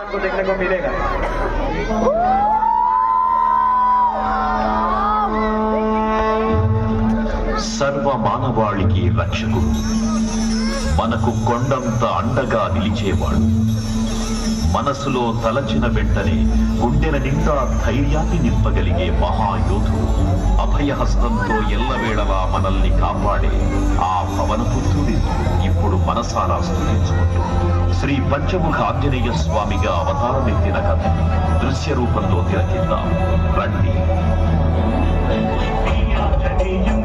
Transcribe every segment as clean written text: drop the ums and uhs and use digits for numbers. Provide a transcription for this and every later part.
आपको देखने को मिलेगा। సర్వ మానవాళికి రక్షకుడు, మనకు కొండంత అండగా నిలిచేవాడు, మనసులో తలచిన వెంటనే గుండెల నిండా ధైర్యాన్ని నింపగలిగే మహాయోధుడు, అభయహస్తంతో ఎల్లవేళలా మనల్ని కాపాడే ఆ పవనపుత్రుడి ఇప్పుడు మనసారా స్తుతించుకుంటూ శ్రీ పంచముఖ ఆంజనేయ స్వామిగా అవతారమెత్తిన కథ దృశ్య రూపంలో తిలకిద్దాం రండి.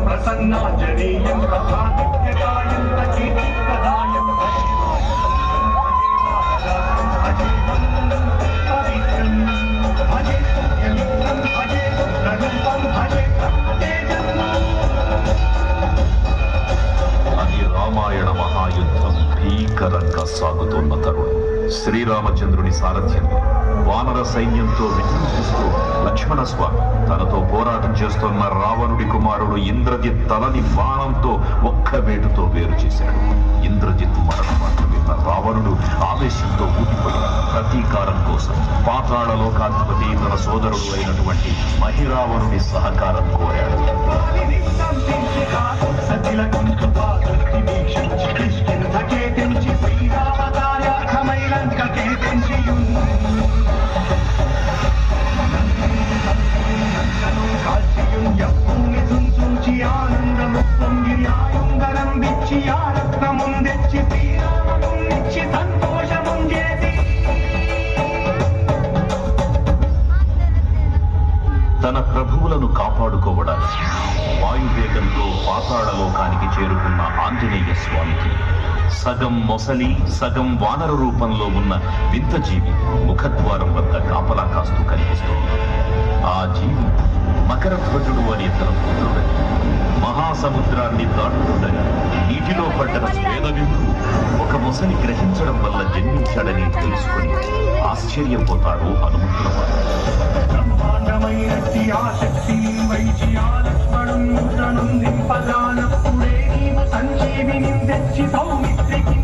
ప్రసన్నాంజనేయం ప్రధానిత్యకాయం ప్రదాయం అది రామాయణ మహాయుద్ధం భీకరంగా సాగుతున్న తరుణం. శ్రీరామచంద్రుని సారథ్యంలో వానర సైన్యంతో విజృంభిస్తూ లక్ష్మణస్వామి తనతో పోరాటం చేస్తున్న రావణుడి కుమారుడు ఇంద్రజిత్ తలని బాణంతో ఒక్క వేటుతో వేరు చేశాడు. ఇంద్రజిత్ మరణం విన్న రావణుడు ఆవేశంతో ఊగిపోయాడు. ప్రతీకారం కోసం పాతాళ లోకాధిపతి తన సోదరుడు అయినటువంటి మహిరావణుడి సహకారం కోరాడు. తన ప్రభువులను కాపాడుకోవడానికి వాయువేగంతో పాతాళలోకానికి చేరుకున్న ఆంజనేయ స్వామికి సగం మొసలి సగం వానర రూపంలో ఉన్న వింత జీవి ముఖద్వారం వద్ద కాపలా కాస్తూ కనిపిస్తుంది. ఆ జీవి మకరధ్వజుడు అనే తన పుత్రుడని, మహాసముద్రాన్ని దాటుతుండగా నీటిలో పడ్డ స్వేదవిందు ఒక మొసలి గ్రహించడం వల్ల జన్మించాడని తెలుసుకుని ఆశ్చర్యపోతాడు హనుమంతుల వారు. సంజీవిని తెచ్చి సౌమిత్రికి